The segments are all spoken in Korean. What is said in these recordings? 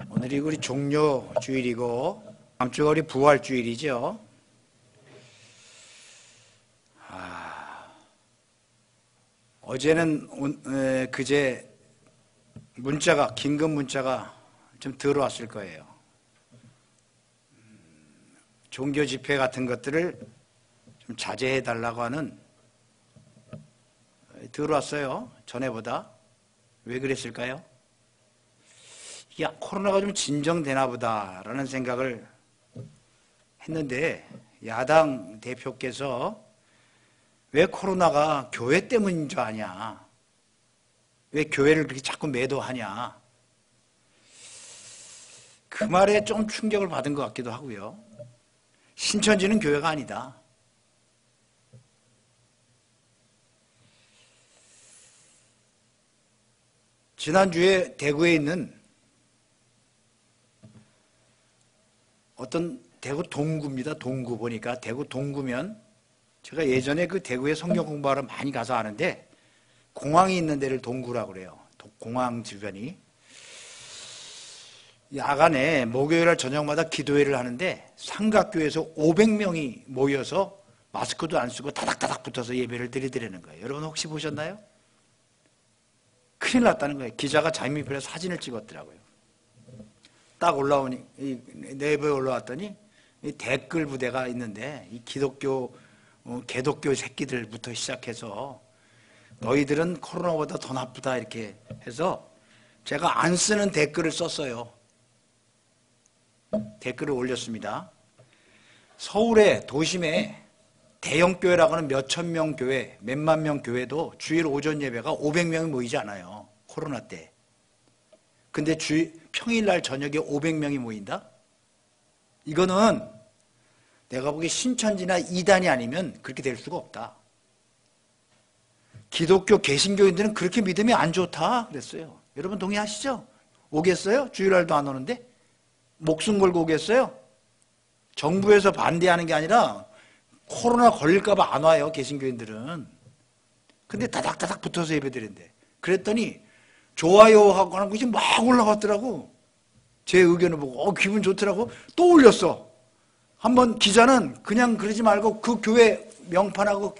오늘이 우리 종료 주일이고 다음 주가 우리 부활 주일이죠. 어제는 그제 문자가 긴급 문자가 좀 들어왔을 거예요. 종교 집회 같은 것들을 좀 자제해 달라고 하는 들어왔어요. 전에보다. 왜 그랬을까요? 야, 코로나가 좀 진정되나 보다라는 생각을 했는데 야당 대표께서 왜 코로나가 교회 때문인 줄 아냐? 왜 교회를 그렇게 자꾸 매도하냐? 그 말에 좀 충격을 받은 것 같기도 하고요. 신천지는 교회가 아니다. 지난주에 대구에 있는 어떤 대구 동구입니다. 동구 보니까 대구 동구면 제가 예전에 그 대구에 성경 공부하러 많이 가서 아는데 공항이 있는 데를 동구라고 그래요. 공항 주변이. 야간에 목요일날 저녁마다 기도회를 하는데 삼각교에서 500명이 모여서 마스크도 안 쓰고 다닥다닥 붙어서 예배를 드리는 거예요. 여러분 혹시 보셨나요? 큰일 났다는 거예요. 기자가 잠입해서 사진을 찍었더라고요. 딱 올라오니 내부에 올라왔더니 이 댓글 부대가 있는데 이 기독교 개독교 새끼들부터 시작해서 너희들은 코로나보다 더 나쁘다 이렇게 해서 제가 안 쓰는 댓글을 썼어요. 댓글을 올렸습니다. 서울의 도심에 대형 교회라고 하는 몇천 명 교회, 몇만 명 교회도 주일 오전 예배가 500명이 모이지 않아요. 코로나 때. 근데 평일날 저녁에 500명이 모인다? 이거는 내가 보기에 신천지나 이단이 아니면 그렇게 될 수가 없다. 기독교 개신교인들은 그렇게 믿음이 안 좋다 그랬어요. 여러분 동의하시죠? 오겠어요? 주일날도 안 오는데? 목숨 걸고 오겠어요? 정부에서 반대하는 게 아니라 코로나 걸릴까 봐 안 와요. 개신교인들은. 근데 다닥다닥 붙어서 예배드린대. 그랬더니 좋아요 하고 하는 것이 막 올라왔더라고. 제 의견을 보고 기분 좋더라고. 또 올렸어. 한번 기자는 그냥 그러지 말고 그 교회 명판하고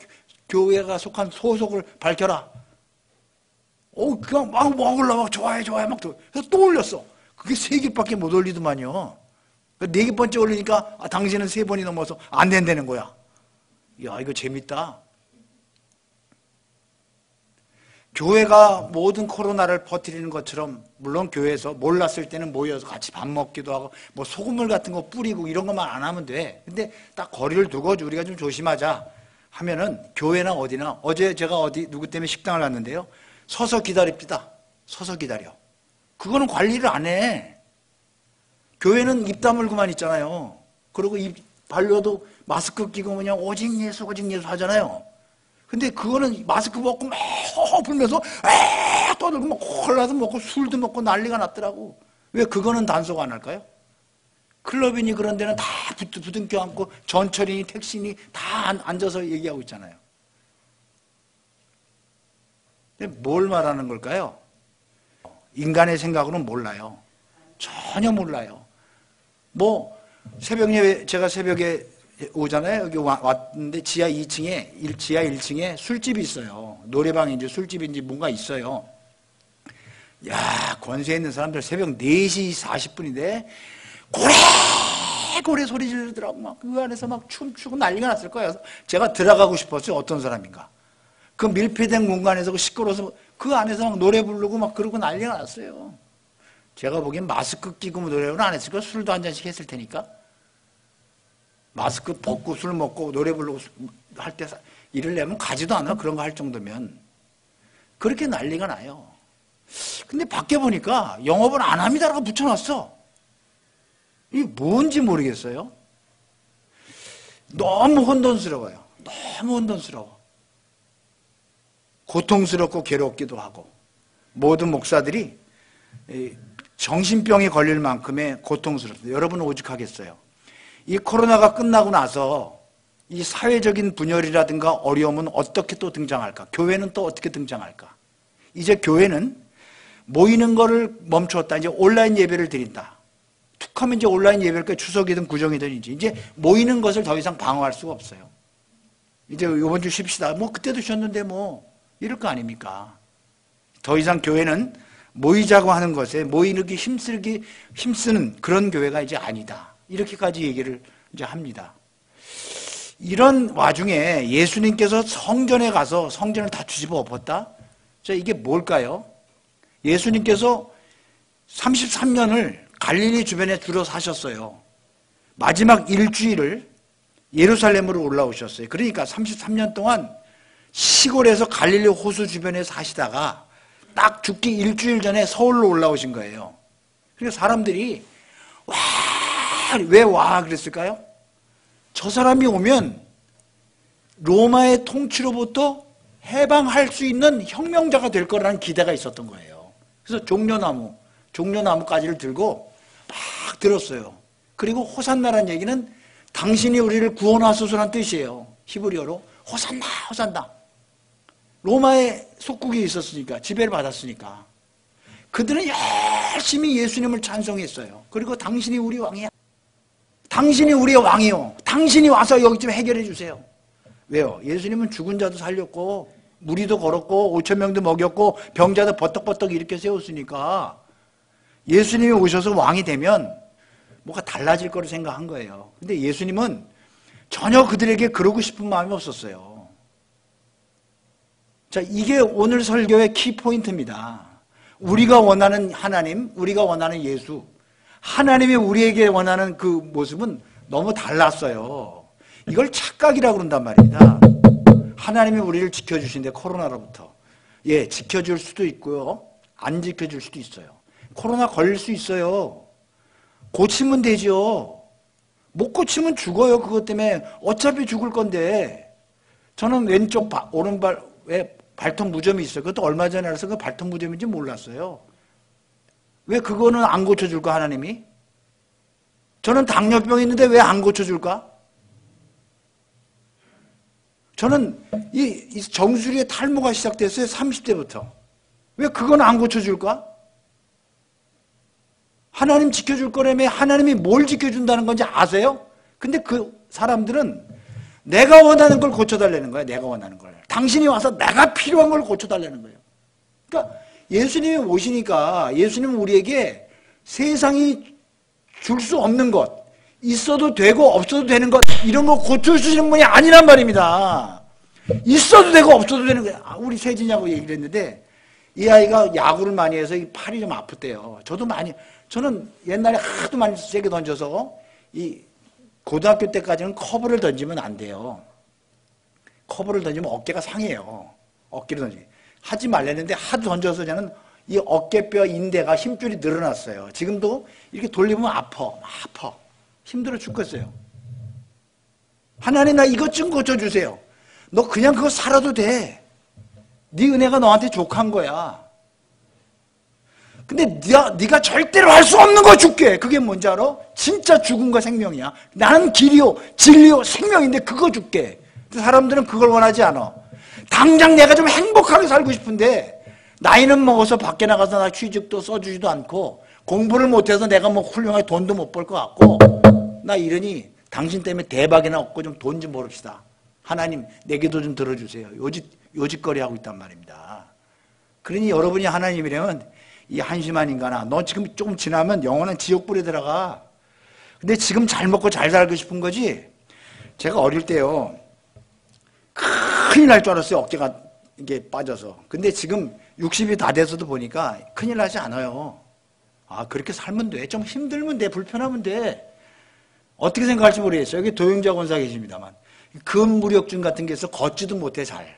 교회가 속한 소속을 밝혀라. 그냥 막 올라와. 좋아요 막 또 올렸어. 그게 3개밖에 못 올리더만요. 4개번째 올리니까 당신은 3번이 넘어서 안 된다는 거야. 야, 이거 재밌다. 교회가 모든 코로나를 퍼뜨리는 것처럼 물론 교회에서 몰랐을 때는 모여서 같이 밥 먹기도 하고 뭐 소금물 같은 거 뿌리고 이런 것만 안 하면 돼. 근데 딱 거리를 두고 우리가 좀 조심하자 하면은 교회나 어디나 어제 제가 누구 때문에 식당을 갔는데요. 서서 기다립시다. 서서 기다려. 그거는 관리를 안 해. 교회는 입 다물고만 있잖아요. 그리고 입 발려도 마스크 끼고 그냥 오직 예수 하잖아요. 근데 그거는 마스크 벗고 막 불면서 떠들고 막 콜라도 먹고 술도 먹고 난리가 났더라고. 왜 그거는 단속 안 할까요? 클럽이니 그런 데는 다 부둥켜 안고 전철이니 택시니 다 앉아서 얘기하고 있잖아요. 근데 뭘 말하는 걸까요? 인간의 생각으로는 몰라요. 전혀 몰라요. 뭐 새벽 예배 제가 새벽에 오잖아요. 여기 왔는데 지하 1층에 술집이 있어요. 노래방인지 술집인지 뭔가 있어요. 야, 권세 있는 사람들 새벽 4시 40분인데 고래 소리 지르더라고. 막 그 안에서 막 춤추고 난리가 났을 거예요. 제가 들어가고 싶었어요. 어떤 사람인가. 그 밀폐된 공간에서 시끄러워서 그 안에서 막 노래 부르고 막 그러고 난리가 났어요. 제가 보기엔 마스크 끼고 노래는 안 했을 거예요. 술도 한 잔씩 했을 테니까. 마스크 벗고 술 먹고 노래 부르고 할 때 일을 내면 가지도 않아. 그런 거 할 정도면. 그렇게 난리가 나요. 근데 밖에 보니까 영업은 안 합니다라고 붙여놨어. 이게 뭔지 모르겠어요. 너무 혼돈스러워요. 너무 혼돈스러워. 고통스럽고 괴롭기도 하고 모든 목사들이 정신병이 걸릴 만큼의 고통스럽습니다. 여러분은 오죽하겠어요. 이 코로나가 끝나고 나서 이 사회적인 분열이라든가 어려움은 어떻게 또 등장할까? 교회는 또 어떻게 등장할까? 이제 교회는 모이는 거를 멈추었다. 이제 온라인 예배를 드린다. 툭 하면 이제 온라인 예배를 추석이든 구정이든 이제 모이는 것을 더 이상 방어할 수가 없어요. 이제 이번 주 쉽시다. 뭐 그때도 쉬었는데 뭐 이럴 거 아닙니까? 더 이상 교회는 모이자고 하는 것에 모이기 힘쓰는 그런 교회가 이제 아니다. 이렇게까지 얘기를 이제 합니다. 이런 와중에 예수님께서 성전에 가서 성전을 다 뒤집어 엎었다? 자, 이게 뭘까요? 예수님께서 33년을 갈릴리 주변에 주로 사셨어요. 마지막 일주일을 예루살렘으로 올라오셨어요. 그러니까 33년 동안 시골에서 갈릴리 호수 주변에 사시다가 딱 죽기 일주일 전에 서울로 올라오신 거예요. 그러니까 사람들이 왜 와 그랬을까요? 저 사람이 오면 로마의 통치로부터 해방할 수 있는 혁명자가 될 거라는 기대가 있었던 거예요. 그래서 종려나무까지를 들고 막 들었어요. 그리고 호산나라는 얘기는 당신이 우리를 구원하소서라는 뜻이에요. 히브리어로 호산나 호산나. 로마의 속국이 있었으니까, 지배를 받았으니까 그들은 열심히 예수님을 찬송했어요. 그리고 당신이 우리 왕이야. 당신이 우리의 왕이요. 당신이 와서 여기 좀 해결해 주세요. 왜요? 예수님은 죽은 자도 살렸고 무리도 걸었고 5천 명도 먹였고 병자도 버떡버떡 이렇게 세웠으니까 예수님이 오셔서 왕이 되면 뭐가 달라질 거로 생각한 거예요. 근데 예수님은 전혀 그들에게 그러고 싶은 마음이 없었어요. 자, 이게 오늘 설교의 키포인트입니다. 우리가 원하는 하나님, 우리가 원하는 예수, 하나님이 우리에게 원하는 그 모습은 너무 달랐어요. 이걸 착각이라고 그런단 말입니다. 하나님이 우리를 지켜주신데 코로나로부터. 예, 지켜줄 수도 있고요. 안 지켜줄 수도 있어요. 코로나 걸릴 수 있어요. 고치면 되죠. 못 고치면 죽어요. 그것 때문에 어차피 죽을 건데. 저는 왼쪽 오른발에 발톱 무좀이 있어요. 그것도 얼마 전에 알아서 그 발톱 무좀인지 몰랐어요. 왜 그거는 안 고쳐줄까 하나님이? 저는 당뇨병이 있는데 왜 안 고쳐줄까? 저는 이 정수리에 탈모가 시작됐어요. 30대부터. 왜 그건 안 고쳐줄까? 하나님 지켜줄 거라며 하나님이 뭘 지켜준다는 건지 아세요? 근데 그 사람들은 내가 원하는 걸 고쳐달라는 거예요. 내가 원하는 걸. 당신이 와서 내가 필요한 걸 고쳐달라는 거예요. 그러니까 예수님이 오시니까 예수님은 우리에게 세상이 줄 수 없는 것, 있어도 되고 없어도 되는 것, 이런 거 고쳐주시는 분이 아니란 말입니다. 있어도 되고 없어도 되는 거예요. 우리 세진이하고 얘기를 했는데 이 아이가 야구를 많이 해서 팔이 좀 아프대요. 저는 옛날에 하도 많이 세게 던져서 이 고등학교 때까지는 커브를 던지면 안 돼요. 커브를 던지면 어깨가 상해요. 어깨를 던지면. 하지 말랬는데 하도 던져서 저는 이 어깨뼈 인대가 힘줄이 늘어났어요. 지금도 이렇게 돌리면 아파. 힘들어 죽겠어요. 하나님 나 이것 좀 고쳐주세요. 너 그냥 그거 살아도 돼. 네 은혜가 너한테 족한 거야. 근데 네가 절대로 할 수 없는 거 줄게. 그게 뭔지 알아? 진짜 죽음과 생명이야. 나는 길이요 진리요 생명인데 그거 줄게. 사람들은 그걸 원하지 않아. 당장 내가 좀 행복하게 살고 싶은데 나이는 먹어서 밖에 나가서 나 취직도 써주지도 않고 공부를 못해서 내가 뭐 훌륭하게 돈도 못 벌 것 같고 나 이러니 당신 때문에 대박이나 얻고 좀 돈 좀 벌읍시다. 하나님 내 기도 좀 들어주세요. 요짓거리 하고 있단 말입니다. 그러니 여러분이 하나님이라면 이 한심한 인간아 너 지금 조금 지나면 영원한 지옥불에 들어가. 근데 지금 잘 먹고 잘 살고 싶은 거지. 제가 어릴 때요 큰일 날 줄 알았어요. 어깨가 이게 빠져서. 근데 지금 60이 다 돼서도 보니까 큰일 나지 않아요. 아 그렇게 살면 돼. 좀 힘들면 돼. 불편하면 돼. 어떻게 생각할지 모르겠어요. 여기 도영자 권사 계십니다만 근무력증 같은 게 있어 걷지도 못해 잘.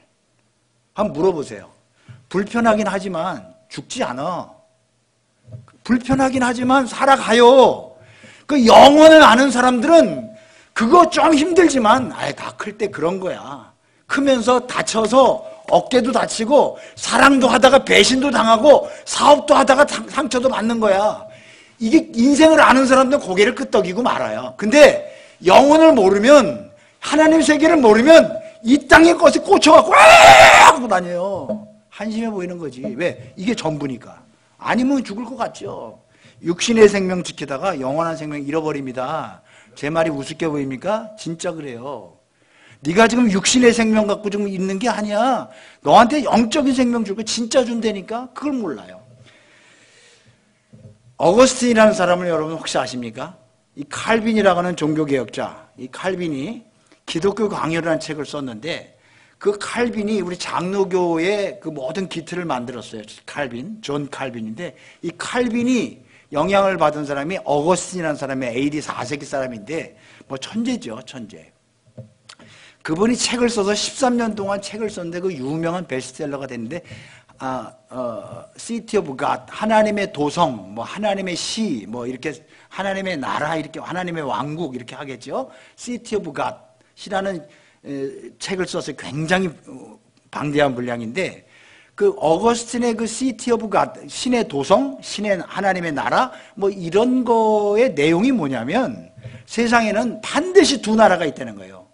한번 물어보세요. 불편하긴 하지만 죽지 않아. 불편하긴 하지만 살아가요. 그 영혼을 아는 사람들은 그거 좀 힘들지만 다 클 때 그런 거야. 크면서 다쳐서 어깨도 다치고 사랑도 하다가 배신도 당하고 사업도 하다가 상처도 받는 거야. 이게 인생을 아는 사람들은 고개를 끄덕이고 말아요. 근데 영혼을 모르면 하나님 세계를 모르면 이 땅의 것에 꽂혀갖고 하고 다녀요. 한심해 보이는 거지. 왜? 이게 전부니까. 아니면 죽을 것 같죠. 육신의 생명 지키다가 영원한 생명 잃어버립니다. 제 말이 우습게 보입니까? 진짜 그래요. 네가 지금 육신의 생명 갖고 좀 있는 게 아니야. 너한테 영적인 생명 주고 진짜 준다니까? 그걸 몰라요. 어거스틴이라는 사람을 여러분 혹시 아십니까? 이 칼빈이라고 하는 종교개혁자, 이 칼빈이 기독교 강요라는 책을 썼는데 그 칼빈이 우리 장로교의 그 모든 기틀을 만들었어요. 칼빈, 존 칼빈인데 이 칼빈이 영향을 받은 사람이 어거스틴이라는 사람이 AD 4세기 사람인데 뭐 천재죠, 천재. 그분이 책을 써서 13년 동안 책을 썼는데 그 유명한 베스트셀러가 됐는데 City of God, 하나님의 도성, 뭐 하나님의 시, 뭐 이렇게 하나님의 나라, 이렇게 하나님의 왕국 이렇게 하겠죠. City of God이라는 책을 써서 굉장히 방대한 분량인데 그 어거스틴의 그 City of God, 신의 도성, 신의 하나님의 나라, 뭐 이런 거의 내용이 뭐냐면 세상에는 반드시 두 나라가 있다는 거예요.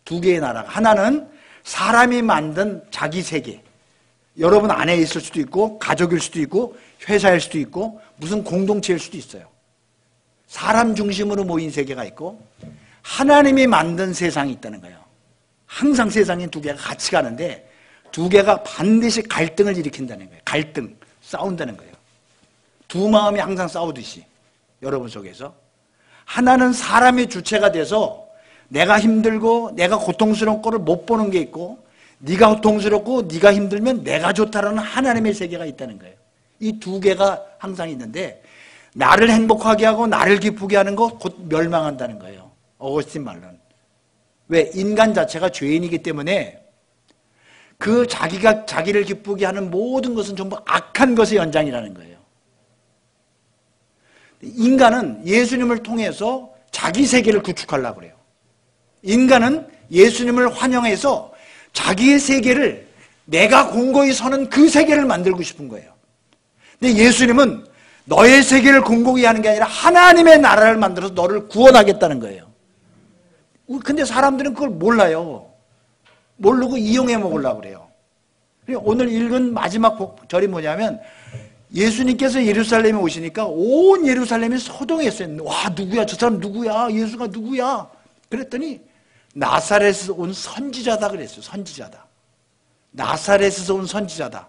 두 개의 나라가. 하나는 사람이 만든 자기 세계. 여러분 안에 있을 수도 있고 가족일 수도 있고 회사일 수도 있고 무슨 공동체일 수도 있어요. 사람 중심으로 모인 세계가 있고 하나님이 만든 세상이 있다는 거예요. 항상 세상에 두 개가 같이 가는데 두 개가 반드시 갈등을 일으킨다는 거예요. 갈등, 싸운다는 거예요. 두 마음이 항상 싸우듯이 여러분 속에서 하나는 사람의 주체가 돼서 내가 힘들고 내가 고통스러운 거를 못 보는 게 있고 네가 고통스럽고 네가 힘들면 내가 좋다라는 하나님의 세계가 있다는 거예요. 이 두 개가 항상 있는데 나를 행복하게 하고 나를 기쁘게 하는 거 곧 멸망한다는 거예요. 어거스틴 말로는. 왜? 인간 자체가 죄인이기 때문에 그 자기가 자기를 기쁘게 하는 모든 것은 전부 악한 것의 연장이라는 거예요. 인간은 예수님을 통해서 자기 세계를 구축하려고 그래요. 인간은 예수님을 환영해서 자기의 세계를 내가 공고히 서는 그 세계를 만들고 싶은 거예요. 근데 예수님은 너의 세계를 공고히 하는 게 아니라 하나님의 나라를 만들어서 너를 구원하겠다는 거예요. 근데 사람들은 그걸 몰라요. 모르고 이용해 먹으려고 그래요. 오늘 읽은 마지막 절이 뭐냐면 예수님께서 예루살렘에 오시니까 온 예루살렘이 소동했어요. 와, 누구야? 저 사람 누구야? 예수가 누구야? 그랬더니 나사렛에서 온 선지자다 그랬어요. 선지자다. 나사렛에서 온 선지자다.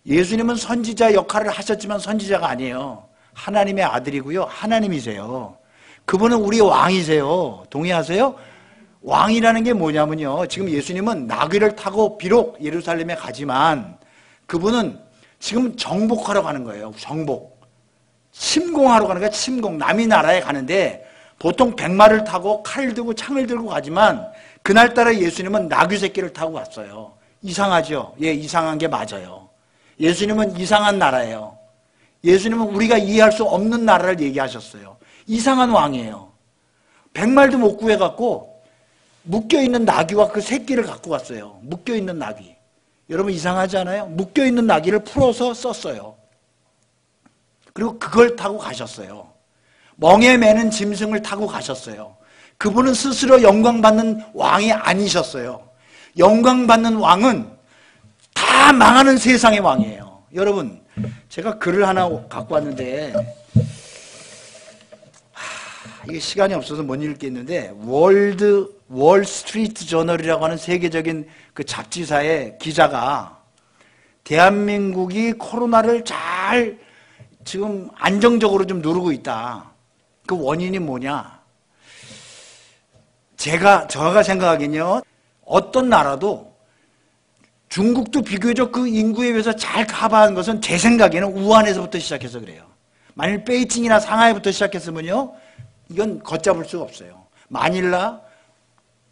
예수님은 선지자 역할을 하셨지만 선지자가 아니에요. 하나님의 아들이고요. 하나님이세요. 그분은 우리의 왕이세요. 동의하세요? 왕이라는 게 뭐냐면요. 지금 예수님은 나귀를 타고 비록 예루살렘에 가지만 그분은 지금 정복하러 가는 거예요. 정복. 침공하러 가는 거예요. 침공. 남의 나라에 가는데 보통 백마를 타고 칼을 들고 창을 들고 가지만 그날따라 예수님은 나귀 새끼를 타고 왔어요. 이상하죠? 예, 이상한 게 맞아요. 예수님은 이상한 나라예요. 예수님은 우리가 이해할 수 없는 나라를 얘기하셨어요. 이상한 왕이에요. 백말도 못 구해갖고 묶여있는 나귀와 그 새끼를 갖고 왔어요. 묶여있는 나귀. 여러분 이상하지 않아요? 묶여있는 나귀를 풀어서 썼어요. 그리고 그걸 타고 가셨어요. 멍에 매는 짐승을 타고 가셨어요. 그분은 스스로 영광받는 왕이 아니셨어요. 영광받는 왕은 다 망하는 세상의 왕이에요. 여러분 제가 글을 하나 갖고 왔는데 이게 시간이 없어서 못 읽겠는데 월 스트리트 저널이라고 하는 세계적인 그 잡지사의 기자가 대한민국이 코로나를 잘 지금 안정적으로 좀 누르고 있다. 그 원인이 뭐냐? 제가 생각하기엔요. 어떤 나라도 중국도 비교적 그 인구에 비해서 잘 커버한 것은 제 생각에는 우한에서부터 시작해서 그래요. 만일 베이징이나 상하이부터 시작했으면요. 이건 걷잡을 수가 없어요. 마닐라,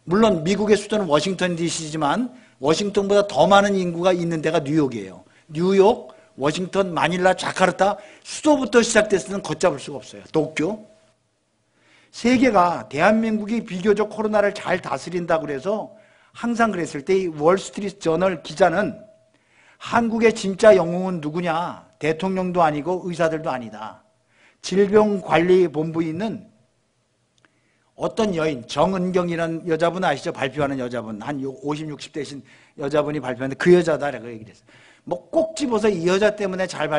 물론 미국의 수도는 워싱턴 DC지만 워싱턴보다 더 많은 인구가 있는 데가 뉴욕이에요. 뉴욕, 워싱턴, 마닐라, 자카르타 수도부터 시작됐을 때는 걷잡을 수가 없어요. 도쿄. 세계가 대한민국이 비교적 코로나를 잘 다스린다고 그래서 항상 그랬을 때 이 월스트리트 저널 기자는 한국의 진짜 영웅은 누구냐? 대통령도 아니고 의사들도 아니다. 질병관리본부에 있는 어떤 여인, 정은경이라는 여자분 아시죠? 발표하는 여자분. 한 50, 60대신 여자분이 발표하는데 그 여자다라고 얘기를 했어요. 뭐 꼭 집어서 이 여자 때문에 잘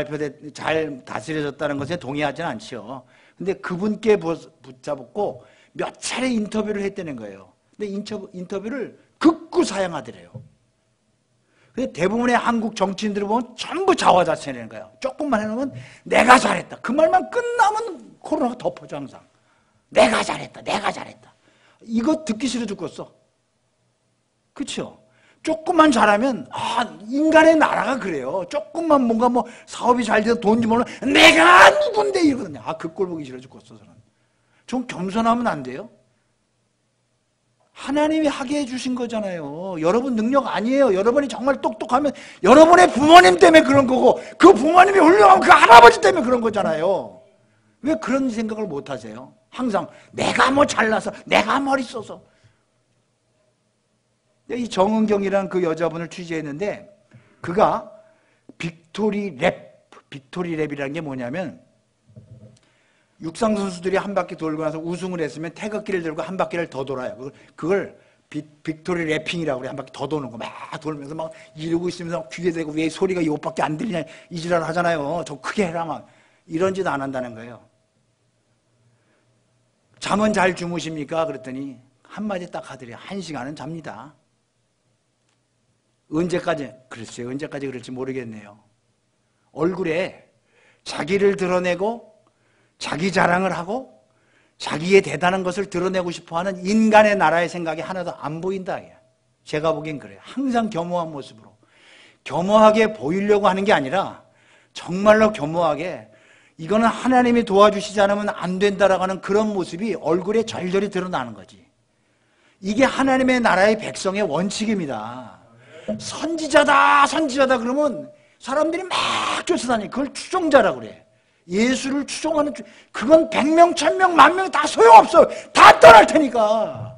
다스려졌다는 것에 동의하지는 않죠. 근데 그분께 붙잡고 몇 차례 인터뷰를 했다는 거예요. 근데 인터뷰를 극구 사양하더래요. 근데 대부분의 한국 정치인들을 보면 전부 자화자찬하는 거예요. 조금만 해놓으면 내가 잘했다. 그 말만 끝나면 코로나가 덮어져 항상. 내가 잘했다. 내가 잘했다. 이거 듣기 싫어 죽겠어. 그렇죠? 조금만 잘하면 인간의 나라가 그래요. 조금만 뭔가 뭐 사업이 잘 돼서 돈 좀 벌면 내가 누군데 이러거든요. 그 꼴 보기 싫어 죽겠어 저는. 좀 겸손하면 안 돼요? 하나님이 하게 해주신 거잖아요. 여러분 능력 아니에요. 여러분이 정말 똑똑하면 여러분의 부모님 때문에 그런 거고 그 부모님이 훌륭하면 그 할아버지 때문에 그런 거잖아요. 왜 그런 생각을 못 하세요? 항상 내가 뭐 잘나서 내가 머리 써서. 이 정은경이라는 그 여자분을 취재했는데 그가 빅토리 랩이라는 게 뭐냐면 육상 선수들이 한 바퀴 돌고 나서 우승을 했으면 태극기를 들고 한 바퀴를 더 돌아요. 그걸 빅토리 랩핑이라고 그래. 한 바퀴 더 도는 거 막 돌면서 막 이러고 있으면서 귀에 대고 왜 소리가 이것밖에 안 들리냐 이 지랄 하잖아요. 더 크게 해라 막 이런 짓 안 한다는 거예요. 잠은 잘 주무십니까? 그랬더니 한마디 딱 하더래요. 1시간은 잡니다. 언제까지? 글쎄요. 언제까지 그럴지 모르겠네요. 얼굴에 자기를 드러내고 자기 자랑을 하고 자기의 대단한 것을 드러내고 싶어하는 인간의 나라의 생각이 하나도 안 보인다. 제가 보기엔 그래요. 항상 겸허한 모습으로. 겸허하게 보이려고 하는 게 아니라 정말로 겸허하게 이거는 하나님이 도와주시지 않으면 안 된다라고 하는 그런 모습이 얼굴에 절절히 드러나는 거지. 이게 하나님의 나라의 백성의 원칙입니다. 선지자다 그러면 사람들이 막 쫓아다니. 그걸 추종자라고 그래. 예수를 추종하는 그건 100명, 1000명, 10,000명 다 소용없어. 다 떠날 테니까.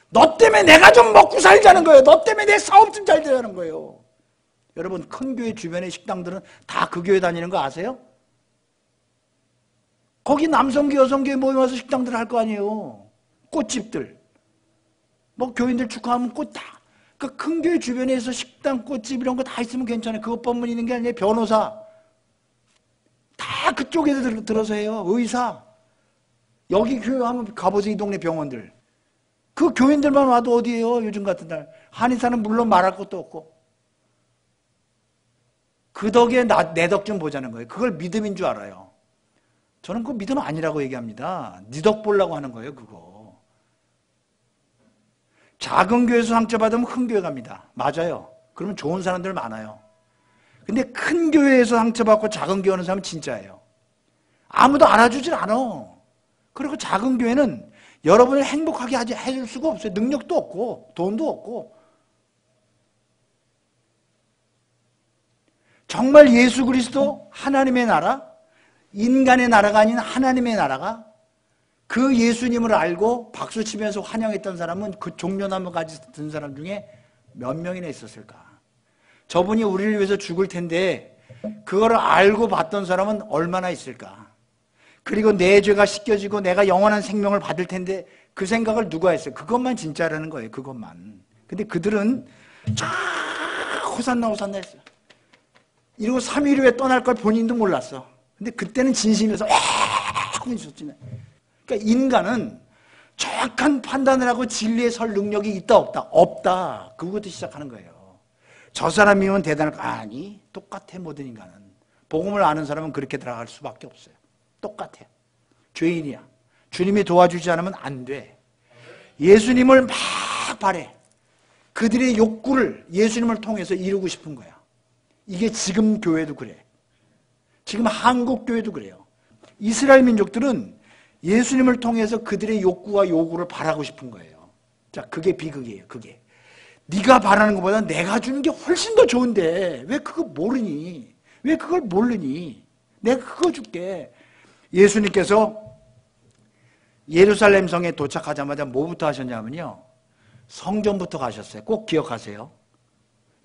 너 때문에 내가 좀 먹고 살자는 거예요. 너 때문에 내 사업 좀 잘 되자는 거예요. 여러분 큰 교회 주변의 식당들은 다 그 교회 다니는 거 아세요? 거기 남성교, 여성교회 모여서 식당들 할 거 아니에요. 꽃집들. 뭐 교인들 축하하면 꽃 다. 그 큰 교회 주변에서 식당, 꽃집 이런 거 다 있으면 괜찮아요. 그것뿐만 있는 게 아니라 변호사. 다 그쪽에서 들어서 해요. 의사. 여기 교회 하면 가보세요. 이 동네 병원들. 그 교인들만 와도 어디에요? 요즘 같은 날. 한의사는 물론 말할 것도 없고. 그 덕에 내 덕 좀 보자는 거예요. 그걸 믿음인 줄 알아요. 저는 그거 믿음 아니라고 얘기합니다. 네 덕 보려고 하는 거예요. 그거. 작은 교회에서 상처받으면 큰 교회 갑니다. 맞아요. 그러면 좋은 사람들 많아요. 근데 큰 교회에서 상처받고 작은 교회 오는 사람은 진짜예요. 아무도 알아주질 않아. 그리고 작은 교회는 여러분을 행복하게 해줄 수가 없어요. 능력도 없고 돈도 없고. 정말 예수 그리스도 하나님의 나라, 인간의 나라가 아닌 하나님의 나라가 그 예수님을 알고 박수치면서 환영했던 사람은 그 종려나무까지 든 사람 중에 몇 명이나 있었을까? 저분이 우리를 위해서 죽을 텐데 그거를 알고 봤던 사람은 얼마나 있을까? 그리고 내 죄가 씻겨지고 내가 영원한 생명을 받을 텐데 그 생각을 누가 했어요? 그것만 진짜라는 거예요. 그것만. 근데 그들은 쫙 호산나 했어요. 이러고 3일 후에 떠날 걸 본인도 몰랐어. 근데 그때는 진심에서 하고 있었지. 그러니까 인간은 정확한 판단을 하고 진리에 설 능력이 있다 없다? 없다. 그것부터 시작하는 거예요. 저 사람이면 대단할 거 아니? 똑같아. 모든 인간은. 복음을 아는 사람은 그렇게 들어갈 수밖에 없어요. 똑같아. 죄인이야. 주님이 도와주지 않으면 안 돼. 예수님을 막 바래. 그들의 욕구를 예수님을 통해서 이루고 싶은 거야. 이게 지금 교회도 그래. 지금 한국 교회도 그래요. 이스라엘 민족들은 예수님을 통해서 그들의 욕구와 요구를 바라고 싶은 거예요. 자, 그게 비극이에요. 그게. 네가 바라는 것보다 내가 주는 게 훨씬 더 좋은데 왜 그거 모르니? 왜 그걸 모르니? 내가 그거 줄게. 예수님께서 예루살렘 성에 도착하자마자 뭐부터 하셨냐면요. 성전부터 가셨어요. 꼭 기억하세요.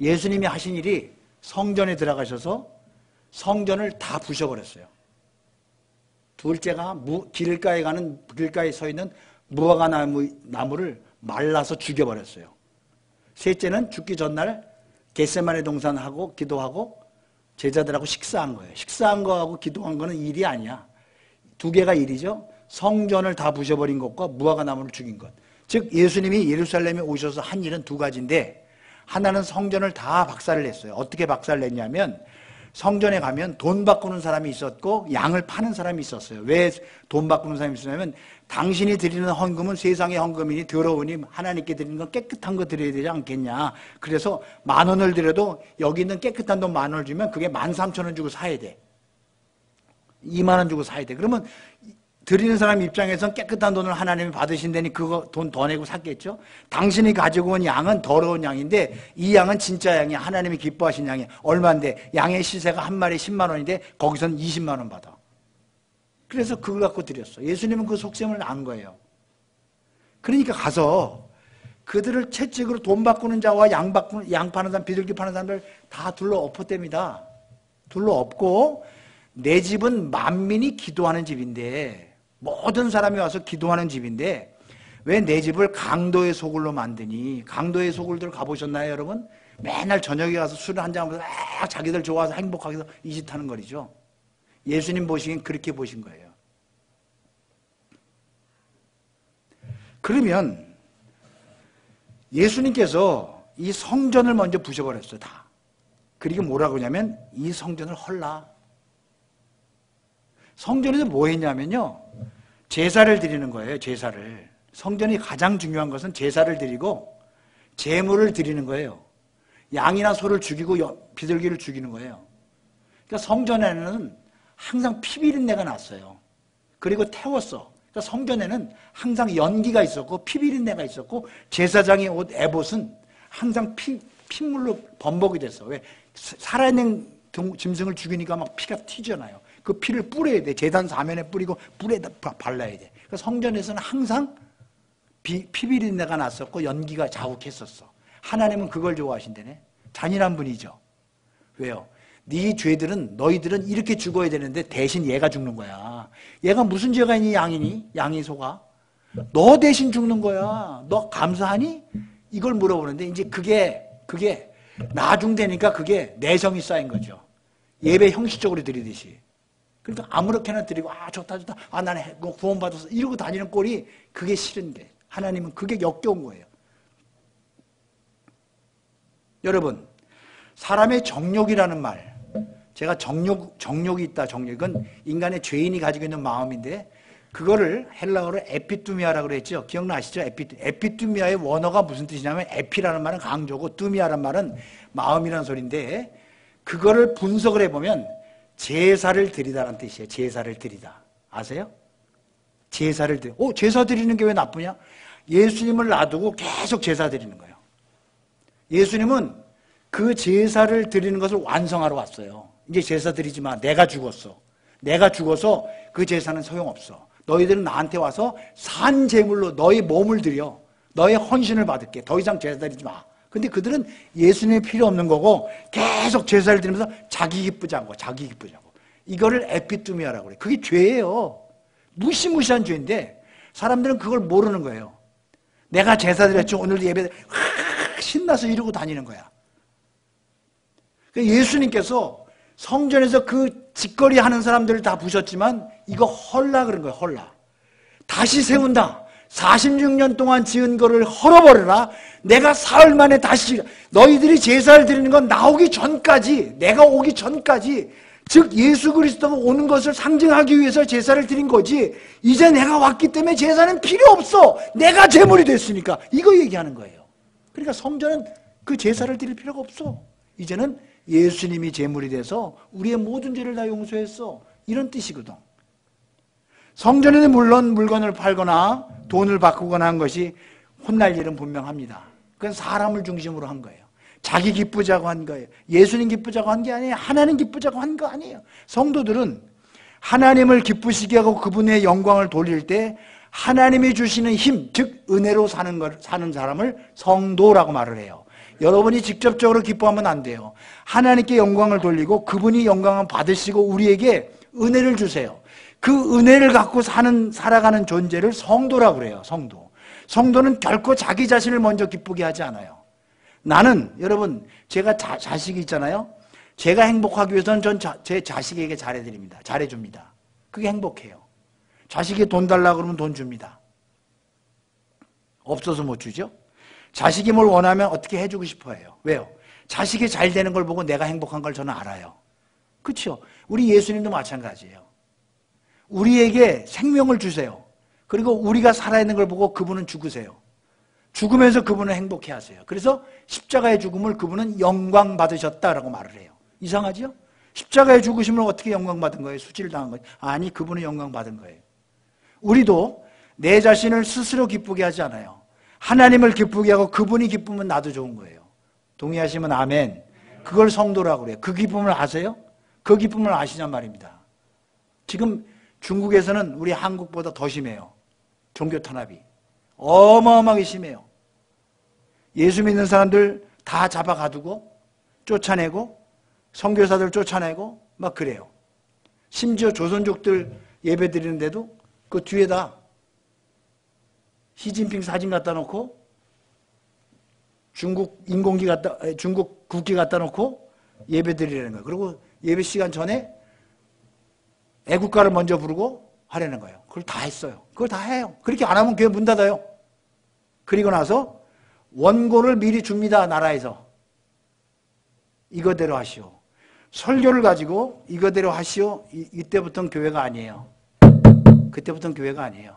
예수님이 하신 일이 성전에 들어가셔서 성전을 다 부셔버렸어요. 둘째가 길가에 서 있는 무화과 나무를 말라서 죽여버렸어요. 셋째는 죽기 전날 겟세마네 동산하고 기도하고 제자들하고 식사한 거예요. 식사한 거하고 기도한 거는 일이 아니야. 두 개가 일이죠. 성전을 다 부셔버린 것과 무화과나무를 죽인 것. 즉 예수님이 예루살렘에 오셔서 한 일은 두 가지인데, 하나는 성전을 다 박살을 냈어요. 어떻게 박살을 냈냐면, 성전에 가면 돈 바꾸는 사람이 있었고 양을 파는 사람이 있었어요. 왜 돈 바꾸는 사람이 있었냐면, 당신이 드리는 헌금은 세상의 헌금이니 더러우니 하나님께 드리는 건 깨끗한 거 드려야 되지 않겠냐. 그래서 10,000원을 드려도 여기 있는 깨끗한 돈 10,000원을 주면 그게 13,000원 주고 사야 돼. 20,000원 주고 사야 돼. 그러면 드리는 사람 입장에선 깨끗한 돈을 하나님이 받으신다니 그거 돈 더 내고 샀겠죠. 당신이 가지고 온 양은 더러운 양인데 이 양은 진짜 양이야. 하나님이 기뻐하신 양이야. 얼마인데? 양의 시세가 한 마리 10만 원인데 거기서는 20만 원 받아. 그래서 그걸 갖고 드렸어. 예수님은 그 속셈을 안 거예요. 그러니까 가서 그들을 채찍으로 돈 바꾸는 자와 양 파는 사람, 비둘기 파는 사람들 다 둘러 엎었답니다. 둘러 엎고, 내 집은 만민이 기도하는 집인데, 모든 사람이 와서 기도하는 집인데 왜 내 집을 강도의 소굴로 만드니? 강도의 소굴들 가보셨나요, 여러분? 맨날 저녁에 가서 술 한잔 하면서 자기들 좋아서 행복하게 해서 이 짓 하는 거리죠. 예수님 보시기엔 그렇게 보신 거예요. 그러면 예수님께서 이 성전을 먼저 부셔버렸어요, 다. 그리고 뭐라고 하냐면 이 성전을 헐라. 성전에서 뭐 했냐면요, 제사를 드리는 거예요. 제사를. 성전이 가장 중요한 것은 제사를 드리고 제물을 드리는 거예요. 양이나 소를 죽이고 비둘기를 죽이는 거예요. 그러니까 성전에는 항상 피 비린내가 났어요. 그리고 태웠어. 그러니까 성전에는 항상 연기가 있었고 피 비린내가 있었고, 제사장의 옷 에봇은 항상 핏물로 범벅이 됐어. 왜? 살아있는 짐승을 죽이니까 막 피가 튀잖아요. 그 피를 뿌려야 돼. 제단 사면에 뿌리고 뿔에다 발라야 돼. 그러니까 성전에서는 항상 피 비린내가 났었고 연기가 자욱했었어. 하나님은 그걸 좋아하신다네. 잔인한 분이죠. 왜요? 네 죄들은, 너희들은 이렇게 죽어야 되는데 대신 얘가 죽는 거야. 얘가 무슨 죄가 있니? 양이니? 양이 소가? 너 대신 죽는 거야. 너 감사하니? 이걸 물어보는데 이제 그게 나중되니까 그게 내성이 쌓인 거죠. 예배 형식적으로 드리듯이. 그러니까 아무렇게나 드리고 좋다 나는 구원받았어 이러고 다니는 꼴이 그게 싫은데, 하나님은 그게 역겨운 거예요. 여러분, 사람의 정욕이라는 말, 제가 정욕이 있다. 정욕은 인간의 죄인이 가지고 있는 마음인데 그거를 헬라어로 에피뚜미아라고 그랬죠. 기억나시죠? 에피뚜미아의 원어가 무슨 뜻이냐면, 에피라는 말은 강조고 뚜미아라는 말은 마음이라는 소리인데, 그거를 분석을 해보면 제사를 드리다라는 뜻이에요. 제사를 드리다. 아세요? 제사를 드리. 제사 드리는 게 왜 나쁘냐? 예수님을 놔두고 계속 제사 드리는 거예요. 예수님은 그 제사를 드리는 것을 완성하러 왔어요. 이제 제사 드리지 마. 내가 죽었어. 내가 죽어서 그 제사는 소용없어. 너희들은 나한테 와서 산 제물로 너희 몸을 드려. 너의 헌신을 받을게. 더 이상 제사 드리지 마. 근데 그들은 예수님이 필요 없는 거고 계속 제사를 드리면서 자기 기쁘자고. 이거를 에피뚜미아라고 그래. 그게 죄예요. 무시무시한 죄인데 사람들은 그걸 모르는 거예요. 내가 제사 드렸죠. 오늘도 예배 신나서 이러고 다니는 거야. 예수님께서 성전에서 그 짓거리 하는 사람들을 다 부셨지만 이거 헐라 그런 거예요. 헐라. 다시 세운다. 46년 동안 지은 거를 헐어버려라. 내가 사흘 만에 다시, 너희들이 제사를 드리는 건 나오기 전까지, 내가 오기 전까지, 즉 예수 그리스도가 오는 것을 상징하기 위해서 제사를 드린 거지, 이제 내가 왔기 때문에 제사는 필요 없어. 내가 제물이 됐으니까. 이거 얘기하는 거예요. 그러니까 성전은 그 제사를 드릴 필요가 없어. 이제는 예수님이 제물이 돼서 우리의 모든 죄를 다 용서했어. 이런 뜻이거든. 성전에는 물론 물건을 팔거나 돈을 바꾸거나 한 것이 혼날 일은 분명합니다. 그건 사람을 중심으로 한 거예요. 자기 기쁘자고 한 거예요. 예수님 기쁘자고 한 게 아니에요. 하나님 기쁘자고 한 거 아니에요. 성도들은 하나님을 기쁘시게 하고 그분의 영광을 돌릴 때 하나님이 주시는 힘, 즉 은혜로 사는 사람을 성도라고 말을 해요. 여러분이 직접적으로 기뻐하면 안 돼요. 하나님께 영광을 돌리고 그분이 영광을 받으시고 우리에게 은혜를 주세요. 그 은혜를 갖고 살아가는 존재를 성도라고 그래요. 성도. 성도는 결코 자기 자신을 먼저 기쁘게 하지 않아요. 나는 여러분 제가 자식이 있잖아요. 제가 행복하기 위해서는 전 제 자식에게 잘해드립니다. 잘해줍니다. 그게 행복해요. 자식이 돈 달라고 그러면 돈 줍니다. 없어서 못 주죠. 자식이 뭘 원하면 어떻게 해주고 싶어 해요. 왜요? 자식이 잘 되는 걸 보고 내가 행복한 걸 저는 알아요. 그렇죠? 우리 예수님도 마찬가지예요. 우리에게 생명을 주세요. 그리고 우리가 살아있는 걸 보고 그분은 죽으세요. 죽으면서 그분은 행복해 하세요. 그래서 십자가의 죽음을 그분은 영광 받으셨다라고 말을 해요. 이상하죠? 십자가의 죽으심을 어떻게 영광 받은 거예요? 수치를 당한 거예요? 아니, 그분은 영광 받은 거예요. 우리도 내 자신을 스스로 기쁘게 하지 않아요. 하나님을 기쁘게 하고 그분이 기쁘면 나도 좋은 거예요. 동의하시면 아멘. 그걸 성도라고 그래요. 그 기쁨을 아세요? 그 기쁨을 아시냔 말입니다. 지금 중국에서는 우리 한국보다 더 심해요. 종교 탄압이. 어마어마하게 심해요. 예수 믿는 사람들 다 잡아 가두고 쫓아내고 선교사들 쫓아내고 막 그래요. 심지어 조선족들 예배 드리는데도 그 뒤에다 시진핑 사진 갖다 놓고 중국 국기 갖다 놓고 예배 드리라는 거예요. 그리고 예배 시간 전에 애국가를 먼저 부르고 하려는 거예요. 그걸 다 했어요. 그걸 다 해요. 그렇게 안 하면 교회 문 닫아요. 그리고 나서 원고를 미리 줍니다. 나라에서. 이거대로 하시오. 설교를 가지고 이거대로 하시오. 이때부터는 교회가 아니에요. 그때부터는 교회가 아니에요.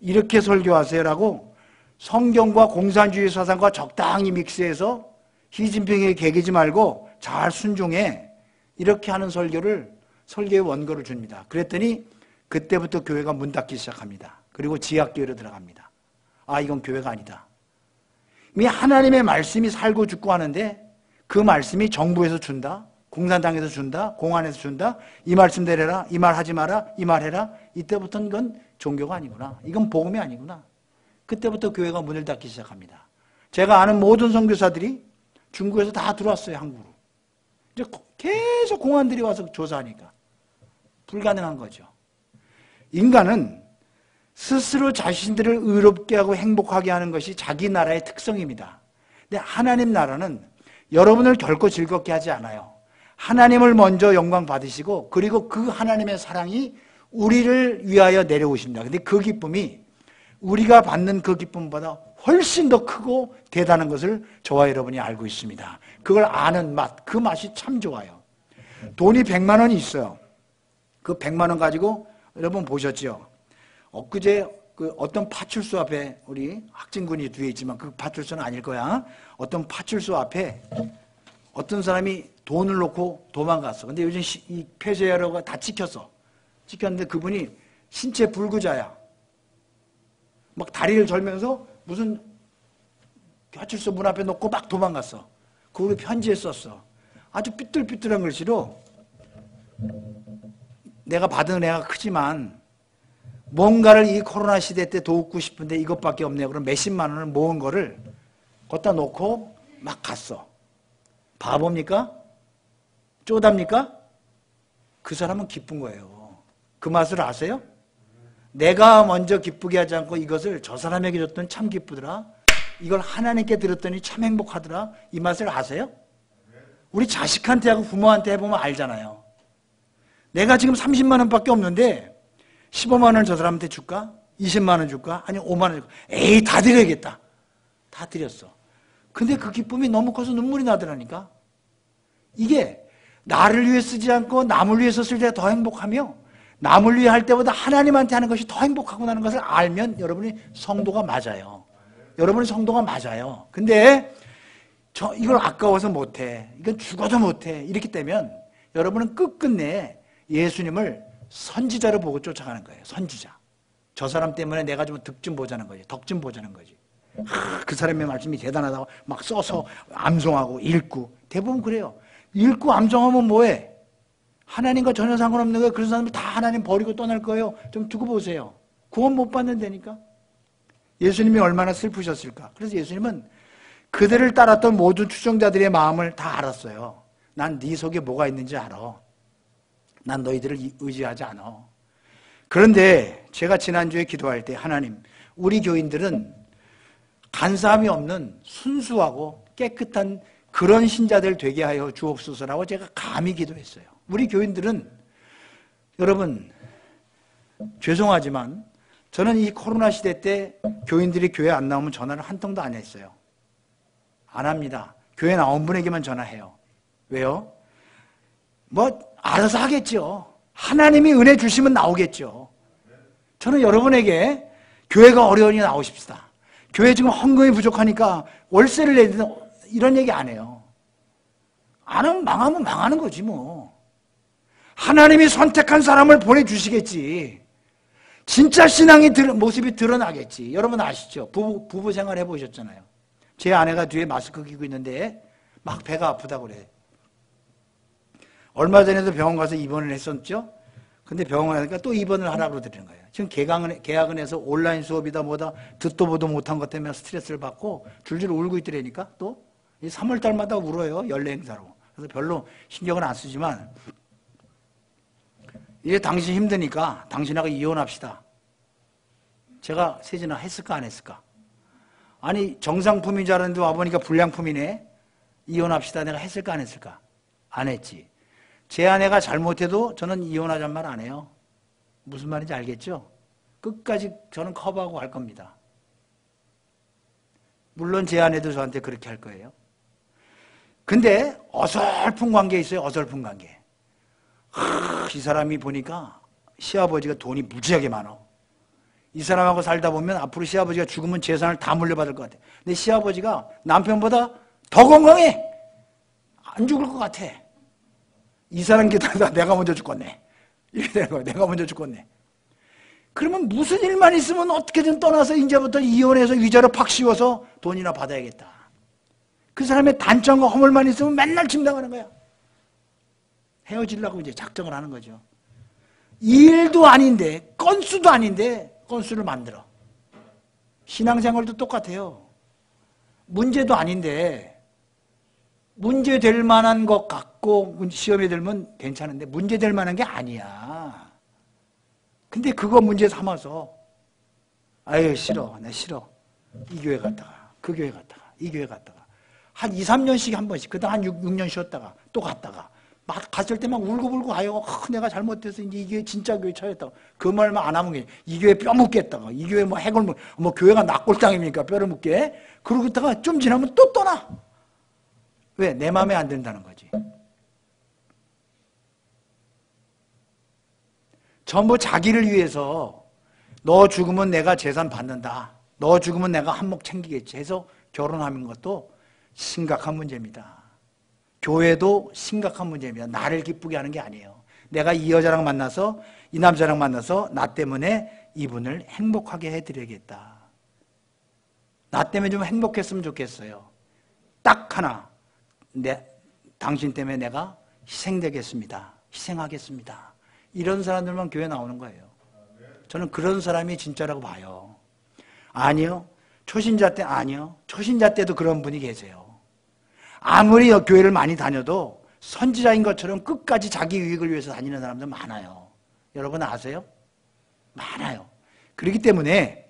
이렇게 설교하세요라고 성경과 공산주의 사상과 적당히 믹스해서 시진핑에게 개기지 말고 잘 순종해. 이렇게 하는 설교의 원고를 줍니다. 그랬더니 그때부터 교회가 문 닫기 시작합니다. 그리고 지하교회로 들어갑니다. 아, 이건 교회가 아니다. 이미 하나님의 말씀이 살고 죽고 하는데 그 말씀이 정부에서 준다, 공산당에서 준다, 공안에서 준다, 이 말씀대로 해라, 이 말 하지 마라, 이 말 해라. 이때부터는 이건 종교가 아니구나. 이건 복음이 아니구나. 그때부터 교회가 문을 닫기 시작합니다. 제가 아는 모든 선교사들이 중국에서 다 들어왔어요, 한국으로. 이제 계속 공안들이 와서 조사하니까 불가능한 거죠. 인간은 스스로 자신들을 의롭게 하고 행복하게 하는 것이 자기 나라의 특성입니다. 근데 하나님 나라는 여러분을 결코 즐겁게 하지 않아요. 하나님을 먼저 영광 받으시고 그리고 그 하나님의 사랑이 우리를 위하여 내려오십니다. 근데 그 기쁨이 우리가 받는 그 기쁨보다 훨씬 더 크고 대단한 것을 저와 여러분이 알고 있습니다. 그걸 아는 맛, 그 맛이 참 좋아요. 돈이 100만 원이 있어요. 그 100만 원 가지고 여러분 보셨죠? 엊그제 그 어떤 파출소 앞에 우리 학진군이 뒤에 있지만 그 파출소는 아닐 거야. 어떤 파출소 앞에 어떤 사람이 돈을 놓고 도망갔어. 근데 요즘 이 폐쇄하려고 다 찍혔어. 찍혔는데 그분이 신체 불구자야. 막 다리를 절면서 무슨 파출소 문 앞에 놓고 막 도망갔어. 그걸 편지에 썼어. 아주 삐뚤삐뚤한 글씨로 내가 받은 애가 크지만 뭔가를 이 코로나 시대 때 돕고 싶은데 이것밖에 없네요. 그럼 몇십만 원을 모은 거를 걷다 놓고 막 갔어. 바보입니까? 쪼답니까? 그 사람은 기쁜 거예요. 그 맛을 아세요? 내가 먼저 기쁘게 하지 않고 이것을 저 사람에게 줬더니 참 기쁘더라. 이걸 하나님께 드렸더니 참 행복하더라. 이 맛을 아세요? 우리 자식한테 하고 부모한테 해보면 알잖아요. 내가 지금 30만 원밖에 없는데 15만 원을 저 사람한테 줄까? 20만 원 줄까? 아니 5만 원 줄까? 에이, 다 드려야겠다. 다 드렸어. 근데 그 기쁨이 너무 커서 눈물이 나더라니까. 이게 나를 위해 쓰지 않고 남을 위해서 쓸 때 더 행복하며 남을 위해 할 때보다 하나님한테 하는 것이 더 행복하구나는 것을 알면 여러분이 성도가 맞아요. 여러분이 성도가 맞아요. 근데 이걸 아까워서 못해. 이건 죽어도 못해. 이렇게 되면 여러분은 끝끝내 예수님을 선지자로 보고 쫓아가는 거예요. 선지자. 저 사람 때문에 내가 좀 득 좀 보자는 거지. 덕 좀 보자는 거지. 그 사람의 말씀이 대단하다고 막 써서 암송하고 읽고. 대부분 그래요. 읽고 암송하면 뭐해? 하나님과 전혀 상관없는 거예요. 그런 사람들 다 하나님 버리고 떠날 거예요. 좀 두고 보세요. 구원 못 받는다니까. 예수님이 얼마나 슬프셨을까. 그래서 예수님은 그들을 따랐던 모든 추종자들의 마음을 다 알았어요. 난 네 속에 뭐가 있는지 알아. 난 너희들을 의지하지 않아. 그런데 제가 지난주에 기도할 때 하나님, 우리 교인들은 간사함이 없는 순수하고 깨끗한 그런 신자들 되게 하여 주옵소서라고 제가 감히 기도했어요. 우리 교인들은 여러분 죄송하지만 저는 이 코로나 시대 때 교인들이 교회 안 나오면 전화를 한 통도 안 했어요. 안 합니다. 교회 나온 분에게만 전화해요. 왜요? 뭐 알아서 하겠죠. 하나님이 은혜 주시면 나오겠죠. 저는 여러분에게 교회가 어려우니 나오십시다. 교회 지금 헌금이 부족하니까 월세를 내야 된다. 이런 얘기 안 해요. 안 하면 망하면 망하는 거지 뭐. 하나님이 선택한 사람을 보내주시겠지. 진짜 신앙의 모습이 드러나겠지. 여러분 아시죠? 부부 생활 해보셨잖아요. 제 아내가 뒤에 마스크 끼고 있는데 막 배가 아프다고 그래. 얼마 전에도 병원 가서 입원을 했었죠. 근데 병원 가니까 또 입원을 하라고 그러는 거예요. 지금 계약은 해서 온라인 수업이다 뭐다 듣도 보도 못한 것 때문에 스트레스를 받고 줄줄 울고 있더라니까. 또 3월 달마다 울어요. 연례 행사로. 그래서 별로 신경을 안 쓰지만 이제 당신 힘드니까 당신하고 이혼합시다. 제가 세진아 했을까 안 했을까? 아니 정상품인 줄 알았는데 와보니까 불량품이네. 이혼합시다. 내가 했을까 안 했을까? 안 했지. 제 아내가 잘못해도 저는 이혼하자는 말 안 해요. 무슨 말인지 알겠죠? 끝까지 저는 커버하고 갈 겁니다. 물론 제 아내도 저한테 그렇게 할 거예요. 근데 어설픈 관계에 있어요. 어설픈 관계. 이 사람이 보니까 시아버지가 돈이 무지하게 많아. 이 사람하고 살다 보면 앞으로 시아버지가 죽으면 재산을 다 물려받을 것 같아. 근데 시아버지가 남편보다 더 건강해. 안 죽을 것 같아. 이 사람 기다리다 내가 먼저 죽겠네. 이렇게 되는 거야. 내가 먼저 죽겠네. 그러면 무슨 일만 있으면 어떻게든 떠나서 이제부터 이혼해서 위자료 팍 씌워서 돈이나 받아야겠다. 그 사람의 단점과 허물만 있으면 맨날 침당하는 거야. 헤어지려고 이제 작정을 하는 거죠. 일도 아닌데 건수도 아닌데 건수를 만들어. 신앙생활도 똑같아요. 문제도 아닌데 문제될 만한 것 같고 시험에 들면 괜찮은데 문제될 만한 게 아니야. 근데 그거 문제 삼아서 아유 싫어. 나 싫어. 이 교회 갔다가 그 교회 갔다가 이 교회 갔다가 한 2, 3년씩 한 번씩 그다음 한 6년 쉬었다가 또 갔다가 막 갔을 때 막 울고불고 아유 내가 잘못해서 이제 이 교회 진짜 교회 차였다고 그 말만 안 하면 이 교회 뼈 묻겠다고 이 교회 뭐 해골 뭐 교회가 낙골당입니까 뼈를 묻게 그러고 있다가 좀 지나면 또 떠나. 왜? 내 마음에 안 든다는 거지. 전부 자기를 위해서 너 죽으면 내가 재산 받는다. 너 죽으면 내가 한몫 챙기겠지 해서 결혼하는 것도 심각한 문제입니다. 교회도 심각한 문제입니다. 나를 기쁘게 하는 게 아니에요. 내가 이 여자랑 만나서 이 남자랑 만나서 나 때문에 이분을 행복하게 해드려야겠다. 나 때문에 좀 행복했으면 좋겠어요. 딱 하나. 당신 때문에 내가 희생되겠습니다. 희생하겠습니다. 이런 사람들만 교회 나오는 거예요. 저는 그런 사람이 진짜라고 봐요. 아니요. 초신자 때 아니요. 초신자 때도 그런 분이 계세요. 아무리 교회를 많이 다녀도 선지자인 것처럼 끝까지 자기 유익을 위해서 다니는 사람들 많아요. 여러분 아세요? 많아요. 그렇기 때문에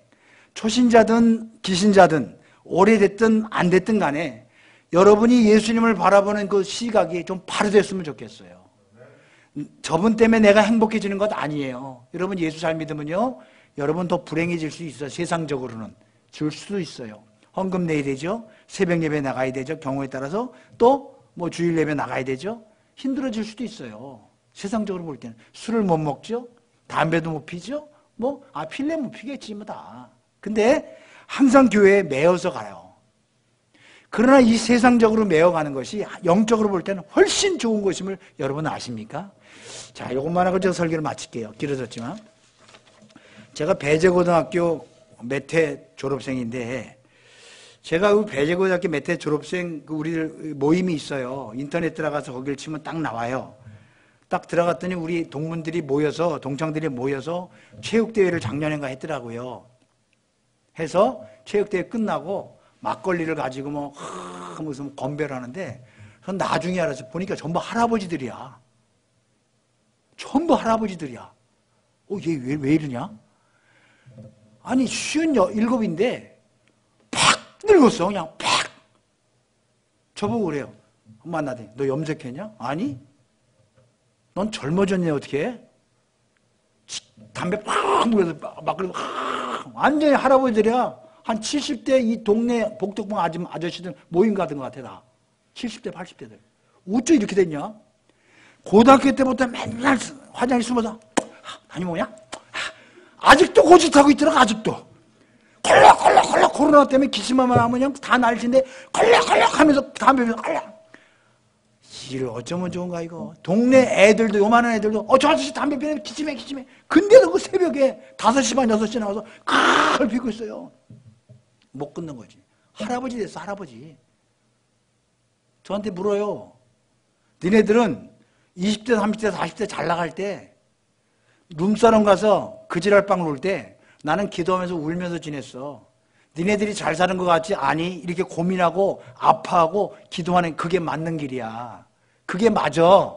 초신자든 기신자든 오래됐든 안 됐든 간에 여러분이 예수님을 바라보는 그 시각이 좀 바로됐으면 좋겠어요. 저분 때문에 내가 행복해지는 것 아니에요. 여러분 예수 잘 믿으면요. 여러분 더 불행해질 수 있어요. 세상적으로는. 줄 수도 있어요. 헌금 내야 되죠. 새벽 예배 나가야 되죠. 경우에 따라서 또 뭐 주일 예배 나가야 되죠. 힘들어질 수도 있어요. 세상적으로 볼 때는. 술을 못 먹죠. 담배도 못 피죠. 필래 못 피겠지 뭐 다. 근데 항상 교회에 매여서 가요. 그러나 이 세상적으로 매어가는 것이 영적으로 볼 때는 훨씬 좋은 것임을 여러분 아십니까? 자, 이것만 하고 저 설교를 마칠게요. 길어졌지만. 제가 배재고등학교 몇 회 졸업생인데 제가 그 배재고등학교 몇 회 졸업생 우리들 모임이 있어요. 인터넷 들어가서 거기를 치면 딱 나와요. 딱 들어갔더니 우리 동문들이 모여서 동창들이 모여서 체육대회를 작년인가 했더라고요. 해서 체육대회 끝나고 막걸리를 가지고 무슨 건배를 하는데 전 나중에 알아서 보니까 전부 할아버지들이야. 전부 할아버지들이야. 얘 왜 이러냐? 아니 57인데 팍 늙었어. 그냥 팍. 저보고 그래요. 만나더니 너 염색했냐? 아니. 넌 젊어졌냐 어떻게? 담배 팍 물어서 막 그러고 완전히 할아버지들이야. 한 70대 이 동네 복덕방 아저씨들 모임 가던 것 같아 다. 70대 80대들. 어쩌 이렇게 됐냐? 고등학교 때부터 맨날 화장실 숨어서 다녀오냐? 아직도 고집하고 있더라고. 아직도 콜록콜록 코로나 때문에 기침만 하면 그냥 다 날씬데 콜록콜록 하면서 담배 피면서 콜록. 이를 어쩌면 좋은가 이거. 동네 애들도 요만한 애들도 저 아저씨 담배 피네 기침해. 근데도 그 새벽에 5시 반 6시 나와서 칼 피고 있어요. 못 끊는 거지. 할아버지 됐어 할아버지. 저한테 물어요. 니네들은 20대 30대 40대 잘 나갈 때 룸사롱 가서 그 지랄빵 놀 때 나는 기도하면서 울면서 지냈어. 니네들이 잘 사는 것 같지? 아니 이렇게 고민하고 아파하고 기도하는 그게 맞는 길이야. 그게 맞아.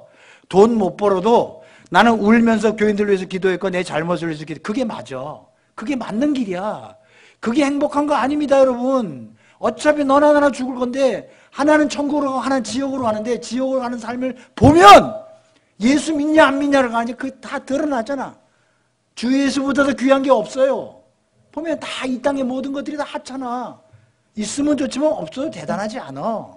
돈 못 벌어도 나는 울면서 교인들 위해서 기도했고 내 잘못을 위해서 기도. 그게 맞아. 그게 맞는 길이야. 그게 행복한 거 아닙니다 여러분. 어차피 너나 나나 죽을 건데 하나는 천국으로 가고 하나는 지옥으로 가는데 지옥으로 가는 삶을 보면 예수 믿냐 안 믿냐를 가니 그게 다 드러나잖아. 주 예수보다 더 귀한 게 없어요. 보면 다 이 땅의 모든 것들이 다 하찮아. 있으면 좋지만 없어도 대단하지 않아.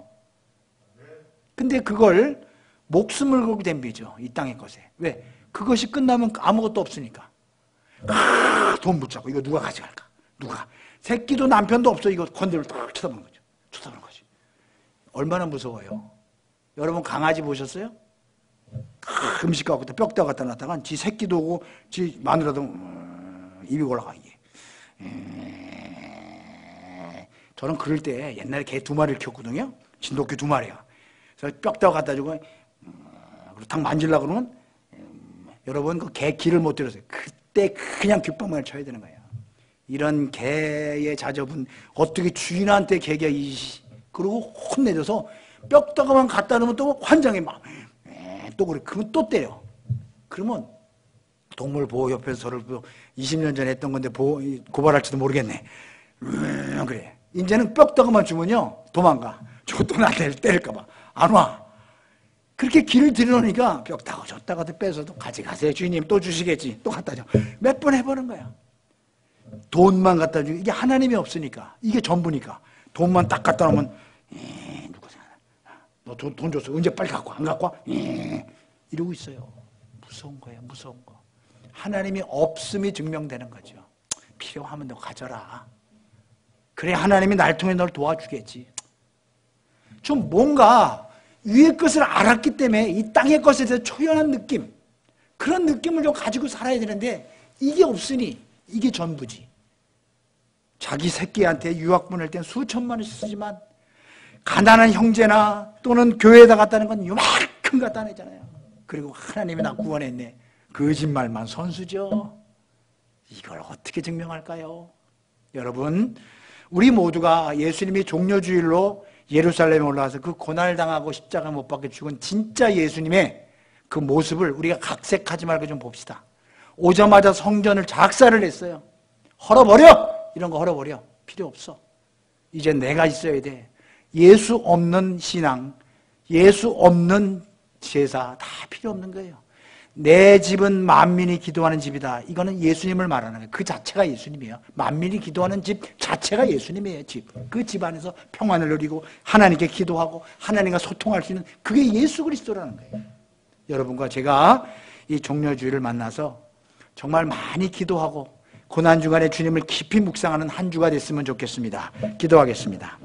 근데 그걸 목숨을 걸고 덤비죠. 이 땅의 것에. 왜? 그것이 끝나면 아무것도 없으니까. 돈 붙잡고 이거 누가 가져갈까? 누가? 새끼도 남편도 없어. 이거 건드를 딱 쳐다보는 거죠. 쳐다보는 거지. 얼마나 무서워요. 여러분 강아지 보셨어요? 음식 갖고 뼈다가 갖다 놨다가 지 새끼도 오고 지 마누라도 입이 올라가 이게. 저는 그럴 때 옛날에 개 2마리를 키웠거든요. 진돗개 2마리야. 그래서 뼈다가 갖다 주고 그리고 탁 만지려고 그러면 여러분 그 개 기를 못 들었어요. 그때 그냥 귓방망이를 쳐야 되는 거예요. 이런 개의 자저분 어떻게 주인한테 개가 그러고 혼내줘서 뼈다가만 갖다 놓으면 또 환장해 막 또 그래. 그러면 또 때려. 그러면 동물보호협회에서 저를 20년 전에 했던 건데 고발할지도 모르겠네. 그래. 이제는 뼈다가만 주면요 도망가. 저거 또 나한테 때릴까봐 안 와. 그렇게 길을 들여놓으니까 뼈다가 줬다가도 뺏어도 가져가세요 주인님 또 주시겠지. 또 갖다 줘. 몇 번 해보는 거야. 돈만 갖다 주고 이게 하나님이 없으니까 이게 전부니까 돈만 딱 갖다 놓으면 누구세요? 너 돈 줬어. 언제 빨리 갖고 와? 안 갖고 와? 이러고 있어요. 무서운 거예요. 무서운 거. 하나님이 없음이 증명되는 거죠. 필요하면 너 가져라. 그래 하나님이 날 통해 널 도와주겠지. 좀 뭔가 위의 것을 알았기 때문에 이 땅의 것에 대해서 초연한 느낌 그런 느낌을 좀 가지고 살아야 되는데 이게 없으니 이게 전부지. 자기 새끼한테 유학 보낼 땐 수천만 원씩 쓰지만 가난한 형제나 또는 교회에다 갖다는 건 요만큼 갖다 내잖아요. 그리고 하나님이 나 구원했네. 거짓말만 선수죠. 이걸 어떻게 증명할까요? 여러분 우리 모두가 예수님이 종려주일로 예루살렘에 올라와서 그 고난당하고 십자가 못 박혀 죽은 진짜 예수님의 그 모습을 우리가 각색하지 말고 좀 봅시다. 오자마자 성전을 작사를 했어요. 헐어버려! 이런 거 헐어버려. 필요 없어. 이제 내가 있어야 돼. 예수 없는 신앙, 예수 없는 제사 다 필요 없는 거예요. 내 집은 만민이 기도하는 집이다. 이거는 예수님을 말하는 거예요. 그 자체가 예수님이에요. 만민이 기도하는 집 자체가 예수님이에요. 집. 그 집 안에서 평안을 누리고 하나님께 기도하고 하나님과 소통할 수 있는 그게 예수 그리스도라는 거예요. 여러분과 제가 이 종려주일을 만나서 정말 많이 기도하고 고난주간에 주님을 깊이 묵상하는 한 주가 됐으면 좋겠습니다. 기도하겠습니다.